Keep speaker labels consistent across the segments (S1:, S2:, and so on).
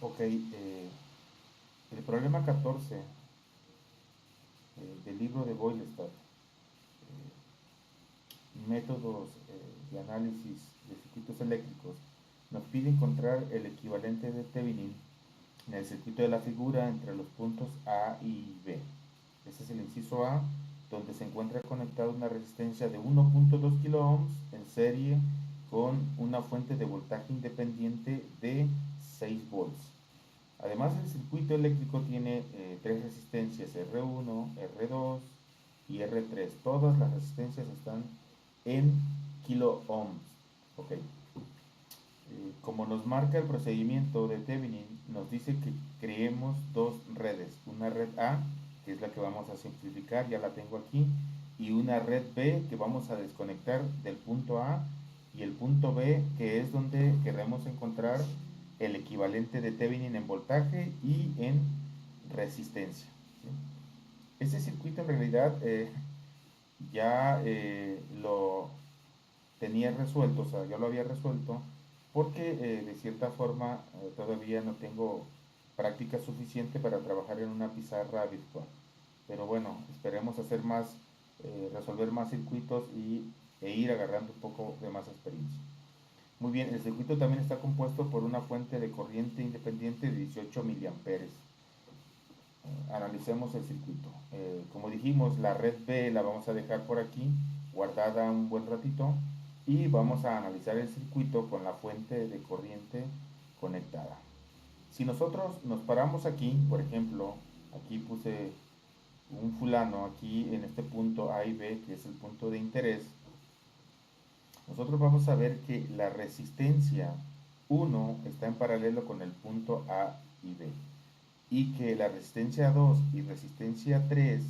S1: Ok, el problema 14 del libro de Boylestad, métodos de análisis de circuitos eléctricos, nos pide encontrar el equivalente de Thevenin en el circuito de la figura entre los puntos A y B. Este es el inciso A, donde se encuentra conectada una resistencia de 1.2 kilo en serie con una fuente de voltaje independiente de 6 volts. Además, el circuito eléctrico tiene tres resistencias, R1, R2 y R3. Todas las resistencias están en kilo ohms. Okay. Como nos marca el procedimiento de Thevenin, nos dice que creemos dos redes. Una red A, que es la que vamos a simplificar, ya la tengo aquí, y una red B que vamos a desconectar del punto A y el punto B, que es donde queremos encontrar el equivalente de Thevenin en voltaje y en resistencia. ¿Sí? Ese circuito en realidad ya lo tenía resuelto, o sea, ya lo había resuelto, porque de cierta forma todavía no tengo práctica suficiente para trabajar en una pizarra virtual. Pero bueno, esperemos hacer más, resolver más circuitos e ir agarrando un poco de más experiencia. Muy bien, el circuito también está compuesto por una fuente de corriente independiente de 18 miliamperes. Analicemos el circuito. Como dijimos, la red B la vamos a dejar por aquí, guardada un buen ratito, y vamos a analizar el circuito con la fuente de corriente conectada. Si nosotros nos paramos aquí, por ejemplo, aquí puse un fulano aquí en este punto A y B, que es el punto de interés, nosotros vamos a ver que la resistencia 1 está en paralelo con el punto A y B y que la resistencia 2 y resistencia 3,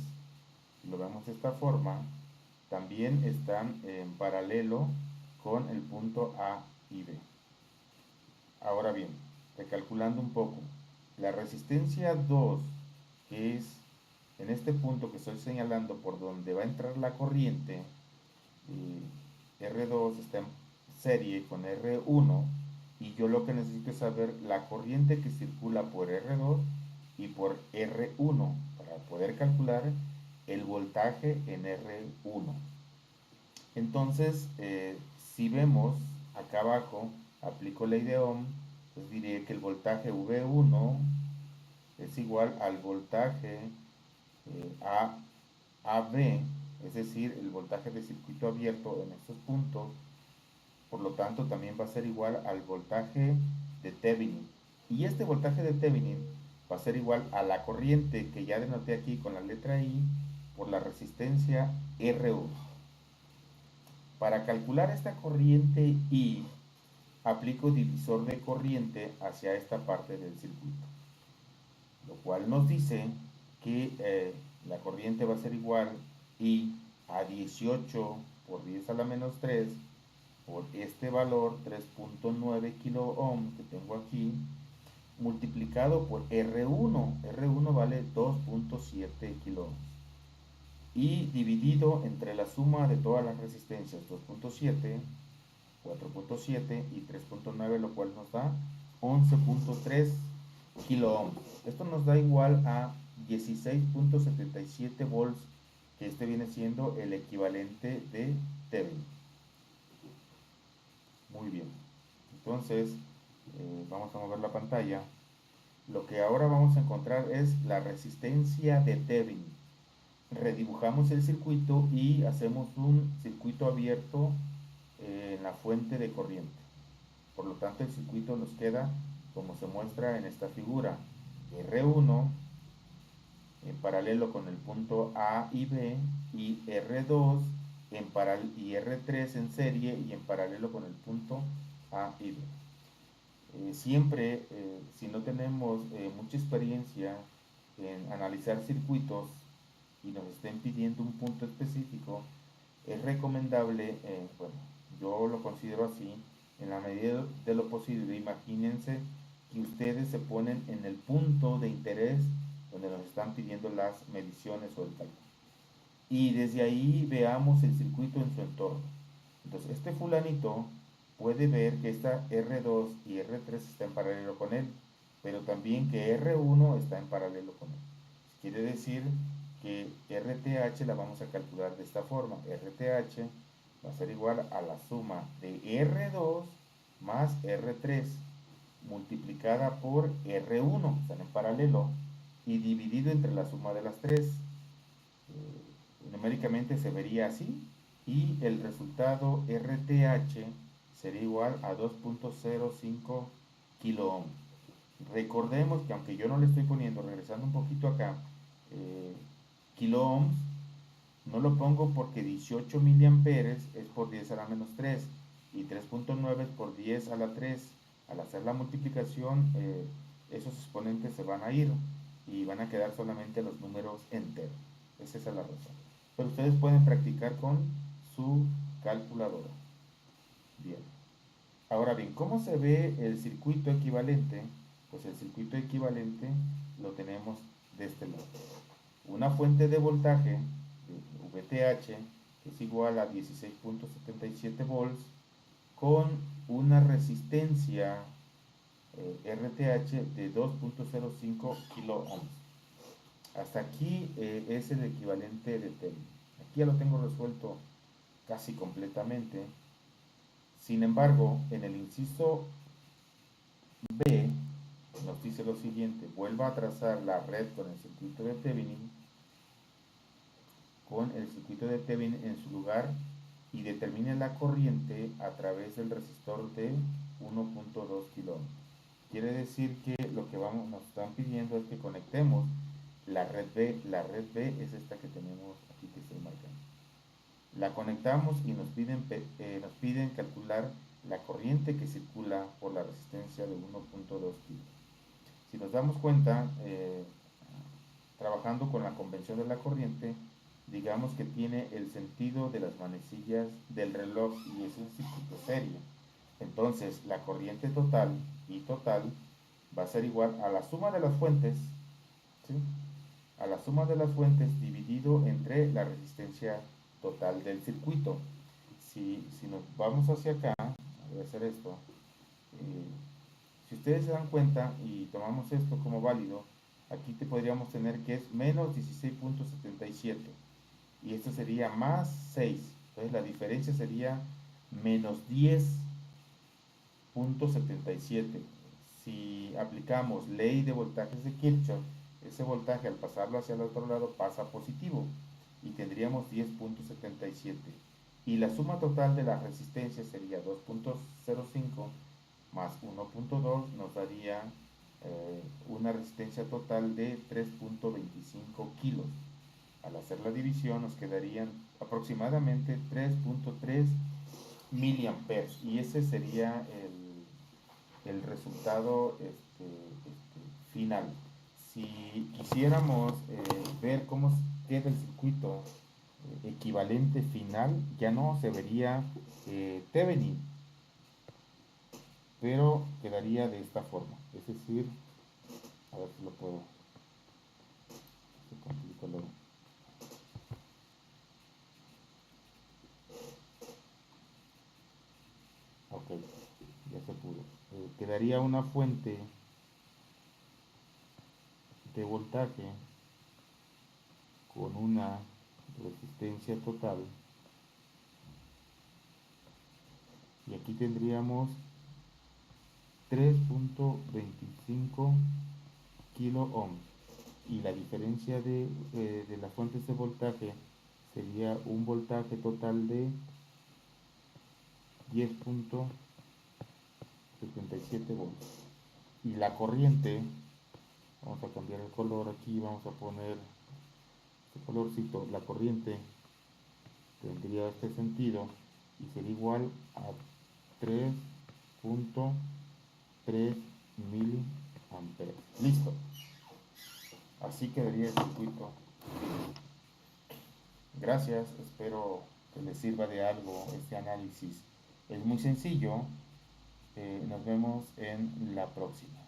S1: si lo vemos de esta forma, también están en paralelo con el punto A y B. Ahora bien, recalculando un poco, la resistencia 2, que es en este punto que estoy señalando por donde va a entrar la corriente, R2 está en serie con R1 y yo lo que necesito es saber la corriente que circula por R2 y por R1 para poder calcular el voltaje en R1. Entonces, si vemos acá abajo, aplico ley de Ohm, pues diré que el voltaje V1 es igual al voltaje a AB, es decir, el voltaje de circuito abierto en estos puntos, por lo tanto también va a ser igual al voltaje de Thevenin. Y este voltaje de Thevenin va a ser igual a la corriente que ya denoté aquí con la letra I por la resistencia R1. Para calcular esta corriente I, aplico divisor de corriente hacia esta parte del circuito, lo cual nos dice que la corriente va a ser igual I a 18 por 10 a la menos 3 por este valor 3.9 kilo ohm que tengo aquí multiplicado por R1. R1 vale 2.7 kilo ohms y dividido entre la suma de todas las resistencias 2.7, 4.7 y 3.9, lo cual nos da 11.3 kilo ohms. Esto nos da igual a 16.77 volts, que este viene siendo el equivalente de Thevenin. Muy bien, entonces vamos a mover la pantalla. Lo que ahora vamos a encontrar es la resistencia de Thevenin. Redibujamos el circuito y hacemos un circuito abierto en la fuente de corriente. Por lo tanto, el circuito nos queda como se muestra en esta figura. R1 en paralelo con el punto A y B y R2 y R3 en serie y en paralelo con el punto A y B. Siempre, si no tenemos mucha experiencia en analizar circuitos y nos estén pidiendo un punto específico, es recomendable, bueno, yo lo considero así, en la medida de lo posible, imagínense que ustedes se ponen en el punto de interés donde nos están pidiendo las mediciones o el cálculo. Y desde ahí veamos el circuito en su entorno. Entonces, este fulanito puede ver que esta R2 y R3 están en paralelo con él. pero también que R1 está en paralelo con él. Quiere decir que RTH la vamos a calcular de esta forma. RTH va a ser igual a la suma de R2 más R3 multiplicada por R1, están en paralelo, y dividido entre la suma de las tres. Numéricamente se vería así, y el resultado RTH sería igual a 2.05 kilo ohm. Recordemos que aunque yo no le estoy poniendo, regresando un poquito acá, kilo ohms, no lo pongo porque 18 miliamperes es por 10 a la menos 3 y 3.9 es por 10 a la 3. Al hacer la multiplicación, esos exponentes se van a ir y van a quedar solamente los números enteros. Esa es la razón. Pero ustedes pueden practicar con su calculadora. Bien. Ahora bien, ¿cómo se ve el circuito equivalente? Pues el circuito equivalente lo tenemos de este lado. Una fuente de voltaje de VTH que es igual a 16.77 volts con una resistencia RTH de 2.05 kilo ohms. Hasta aquí es el equivalente de Thevenin. Aquí ya lo tengo resuelto casi completamente. Sin embargo, en el inciso B nos dice lo siguiente: vuelva a trazar la red con el circuito de Thevenin, en su lugar, y determine la corriente a través del resistor de 1.2 kilo. Quiere decir que lo que nos están pidiendo es que conectemos la red B. La red B es esta que tenemos aquí, que estoy marcando. La conectamos y nos piden calcular la corriente que circula por la resistencia de 1.2 kilos. Si nos damos cuenta, trabajando con la convención de la corriente, digamos que tiene el sentido de las manecillas del reloj y es un circuito serio. Entonces, la corriente total, I total, va a ser igual a la suma de las fuentes, ¿sí? A la suma de las fuentes dividido entre la resistencia total del circuito. Si nos vamos hacia acá, voy a hacer esto, si ustedes se dan cuenta y tomamos esto como válido, aquí podríamos tener que es menos 16.77 y esto sería más 6. Entonces la diferencia sería menos 10.77. Si aplicamos ley de voltajes de Kirchhoff, ese voltaje al pasarlo hacia el otro lado pasa positivo y tendríamos 10.77. Y la suma total de las resistencias sería 2.05 más 1.2 nos daría una resistencia total de 3.25 kilos. Al hacer la división nos quedarían aproximadamente 3.3 miliamperes y ese sería el resultado final. Si quisiéramos ver cómo queda el circuito equivalente final, ya no se vería Thevenin, pero quedaría de esta forma. Es decir, a ver si lo puedo. Se complica luego. Ok, ya se pudo. Quedaría una fuente de voltaje con una resistencia total y aquí tendríamos 3.25 kilo ohms y la diferencia de las fuentes de voltaje sería un voltaje total de 10.77 volts y la corriente, vamos a cambiar el color aquí, vamos a poner este colorcito, la corriente tendría este sentido y sería igual a 3.3 miliamperes. Listo. Así quedaría el circuito. Gracias, espero que les sirva de algo este análisis. Es muy sencillo. Nos vemos en la próxima.